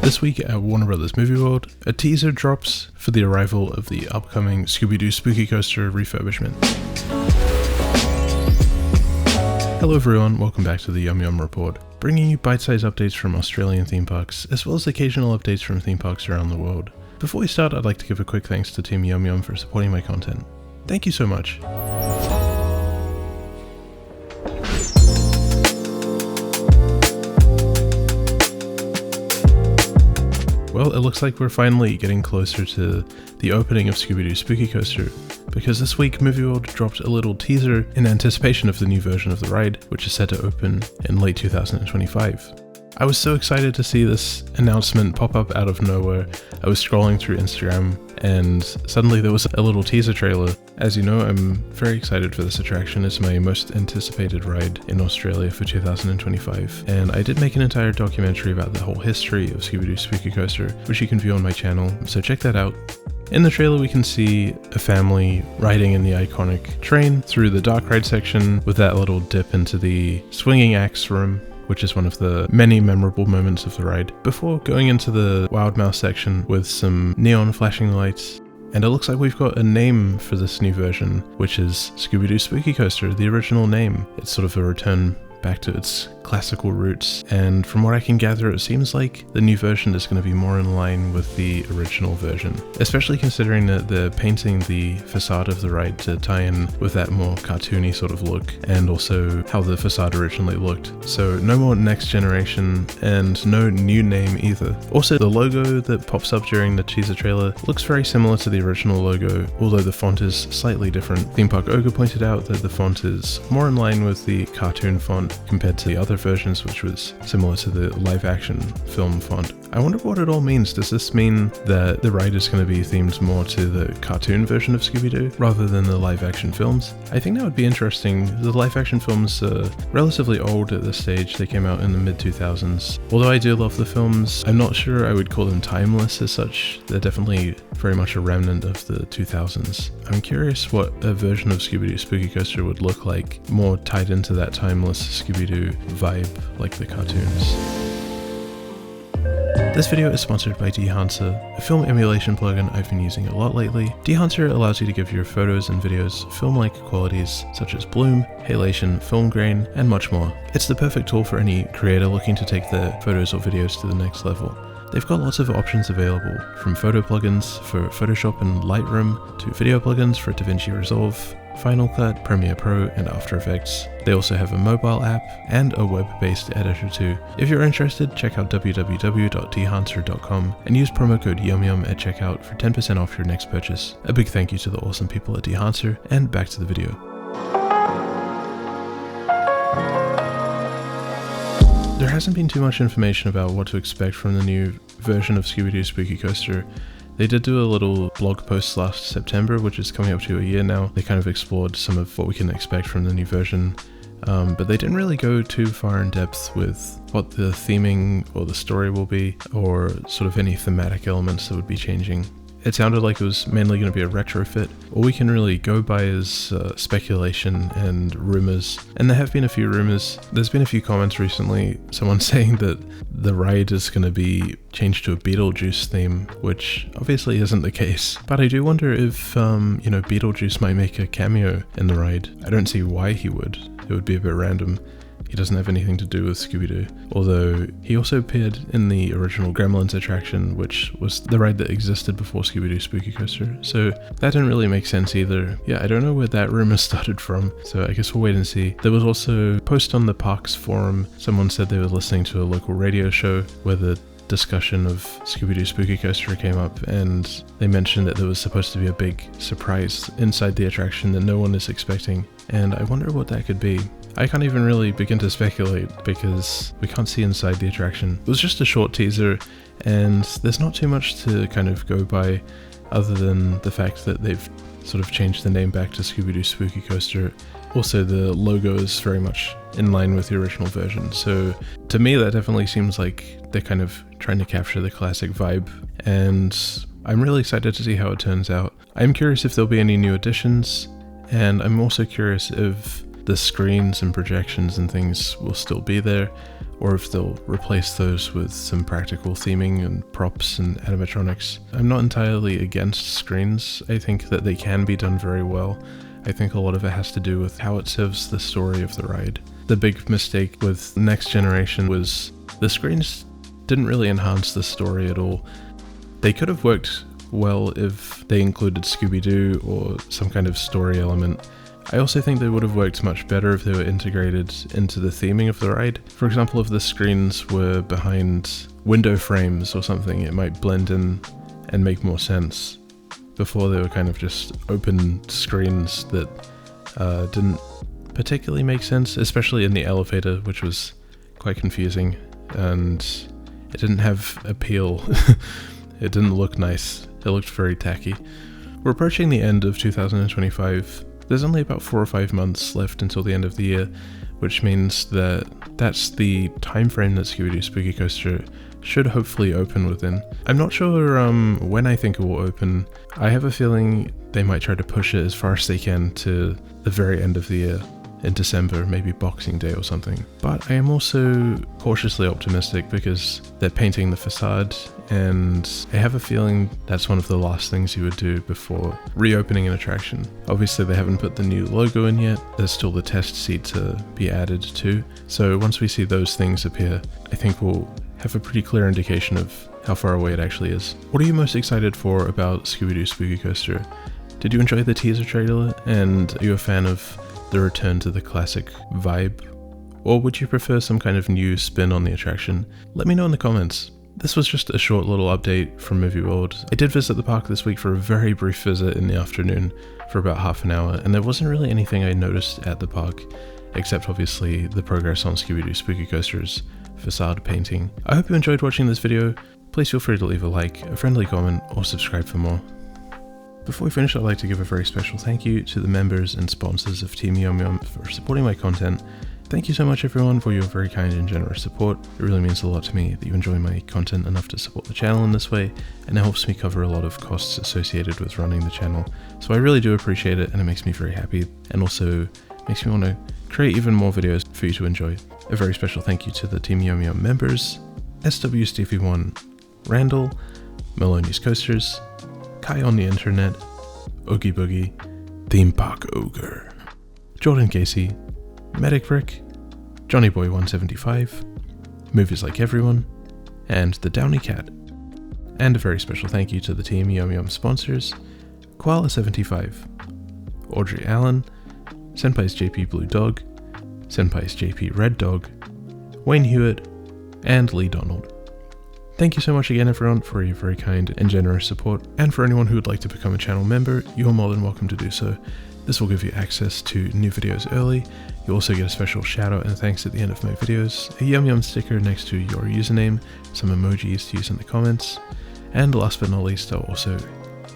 This week at Warner Brothers Movie World, a teaser drops for the arrival of the upcoming Scooby-Doo Spooky Coaster refurbishment. Hello everyone, welcome back to the YumYum Report, bringing you bite-sized updates from Australian theme parks, as well as occasional updates from theme parks around the world. Before we start, I'd like to give a quick thanks to Team YumYum for supporting my content. Thank you so much. Well, it looks like we're finally getting closer to the opening of Scooby-Doo Spooky Coaster, because this week Movie World dropped a little teaser in anticipation of the new version of the ride, which is set to open in late 2025. I was so excited to see this announcement pop up out of nowhere. I was scrolling through Instagram and suddenly there was a little teaser trailer. As you know, I'm very excited for this attraction. It's my most anticipated ride in Australia for 2025. And I did make an entire documentary about the whole history of Scooby-Doo Spooky Coaster, which you can view on my channel, so check that out. In the trailer we can see a family riding in the iconic train through the dark ride section with that little dip into the swinging axe room, which is one of the many memorable moments of the ride, before going into the Wild Mouse section with some neon flashing lights. And it looks like we've got a name for this new version, which is Scooby-Doo Spooky Coaster, the original name. It's sort of a return back to its classical roots, and from what I can gather, it seems like the new version is going to be more in line with the original version, especially considering that they're painting the facade of the ride to tie in with that more cartoony sort of look, and also how the facade originally looked. So no more next generation, and no new name either. Also, the logo that pops up during the teaser trailer looks very similar to the original logo, although the font is slightly different. Theme Park Ogre pointed out that the font is more in line with the cartoon font compared to the other versions, which was similar to the live action film font. I wonder what it all means. Does this mean that the ride is going to be themed more to the cartoon version of Scooby-Doo rather than the live action films? I think that would be interesting. The live action films are relatively old at this stage. They came out in the mid 2000s. Although I do love the films, I'm not sure I would call them timeless as such. They're definitely very much a remnant of the 2000s. I'm curious what a version of Scooby-Doo Spooky Coaster would look like, more tied into that timeless Scooby-Doo vibe like the cartoons. This video is sponsored by Dehancer, a film emulation plugin I've been using a lot lately. Dehancer allows you to give your photos and videos film-like qualities such as bloom, halation, film grain, and much more. It's the perfect tool for any creator looking to take their photos or videos to the next level. They've got lots of options available, from photo plugins for Photoshop and Lightroom to video plugins for DaVinci Resolve, Final Cut, Premiere Pro, and After Effects. They also have a mobile app and a web-based editor too. If you're interested, check out www.dehancer.com and use promo code YumYum at checkout for 10% off your next purchase. A big thank you to the awesome people at Dehancer, and back to the video. There hasn't been too much information about what to expect from the new version of Scooby-Doo Spooky Coaster. They did do a little blog post last September, which is coming up to a year now. They kind of explored some of what we can expect from the new version, but they didn't really go too far in depth with what the theming or the story will be, or sort of any thematic elements that would be changing. It sounded like it was mainly going to be a retrofit. All we can really go by is speculation and rumors. And there have been a few rumors. There's been a few comments recently, someone saying that the ride is going to be changed to a Beetlejuice theme, which obviously isn't the case. But I do wonder if, Beetlejuice might make a cameo in the ride. I don't see why he would. It would be a bit random. He doesn't have anything to do with Scooby-Doo, although he also appeared in the original Gremlins attraction, which was the ride that existed before Scooby-Doo Spooky Coaster, so that didn't really make sense either. Yeah, I don't know where that rumor started from, so I guess we'll wait and see. There was also a post on the parks forum. Someone said they were listening to a local radio show where the discussion of Scooby-Doo Spooky Coaster came up, and they mentioned that there was supposed to be a big surprise inside the attraction that no one is expecting, and I wonder what that could be. I can't even really begin to speculate because we can't see inside the attraction. It was just a short teaser, and there's not too much to kind of go by other than the fact that they've sort of changed the name back to Scooby-Doo Spooky Coaster. Also, the logo is very much in line with the original version, so to me that definitely seems like they're kind of trying to capture the classic vibe, and I'm really excited to see how it turns out. I'm curious if there'll be any new additions, and I'm also curious if the screens and projections and things will still be there, or if they'll replace those with some practical theming and props and animatronics. I'm not entirely against screens. I think that they can be done very well. I think a lot of it has to do with how it serves the story of the ride. The big mistake with Next Generation was the screens didn't really enhance the story at all. They could have worked well if they included Scooby-Doo or some kind of story element. I also think they would have worked much better if they were integrated into the theming of the ride. For example, if the screens were behind window frames or something, it might blend in and make more sense. Before, they were kind of just open screens that didn't particularly make sense, especially in the elevator, which was quite confusing, and it didn't have appeal. It didn't look nice. It looked very tacky. We're approaching the end of 2025. There's only about 4 or 5 months left until the end of the year, which means that that's the time frame that Scooby-Doo Spooky Coaster should hopefully open within. I'm not sure when I think it will open. I have a feeling they might try to push it as far as they can to the very end of the year, in December, maybe Boxing Day or something. But I am also cautiously optimistic because they're painting the facade, and I have a feeling that's one of the last things you would do before reopening an attraction. Obviously they haven't put the new logo in yet, there's still the test seat to be added to, so once we see those things appear, I think we'll have a pretty clear indication of how far away it actually is. What are you most excited for about Scooby-Doo Spooky Coaster? Did you enjoy the teaser trailer, and are you a fan of the return to the classic vibe? Or would you prefer some kind of new spin on the attraction? Let me know in the comments. This was just a short little update from Movie World. I did visit the park this week for a very brief visit in the afternoon for about half an hour, and there wasn't really anything I noticed at the park, except obviously the progress on Scooby-Doo Spooky Coaster's facade painting. I hope you enjoyed watching this video. Please feel free to leave a like, a friendly comment, or subscribe for more. Before we finish, I'd like to give a very special thank you to the members and sponsors of Team YumYum for supporting my content. Thank you so much everyone for your very kind and generous support. It really means a lot to me that you enjoy my content enough to support the channel in this way, and it helps me cover a lot of costs associated with running the channel. So I really do appreciate it, and it makes me very happy, and also makes me want to create even more videos for you to enjoy. A very special thank you to the Team YumYum members: SW Stevie 1, Randall, Maloney's Coasters, Kai on the Internet, Oogie Boogie, Theme Park Ogre, Jordan Casey, Medic Brick, Johnny Boy 175, Movies Like Everyone, and The Downy Cat. And a very special thank you to the Team YumYum sponsors: Koala75, Audrey Allen, Senpai's JP Blue Dog, Senpai's JP Red Dog, Wayne Hewitt, and Lee Donald. Thank you so much again everyone for your very kind and generous support, and for anyone who would like to become a channel member, you're more than welcome to do so. This will give you access to new videos early. You'll also get a special shout out and thanks at the end of my videos, a YumYum sticker next to your username, some emojis to use in the comments, and last but not least, I'll also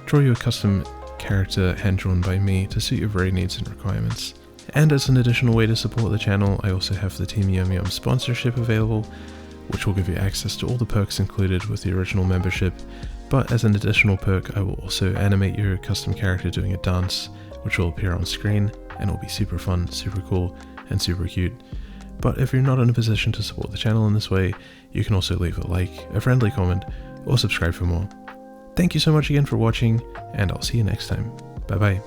draw you a custom character hand-drawn by me to suit your very needs and requirements. And as an additional way to support the channel, I also have the Team YumYum sponsorship available, which will give you access to all the perks included with the original membership, but as an additional perk I will also animate your custom character doing a dance, which will appear on screen, and it'll be super fun, super cool, and super cute. But if you're not in a position to support the channel in this way, you can also leave a like, a friendly comment, or subscribe for more. Thank you so much again for watching, and I'll see you next time. Bye bye.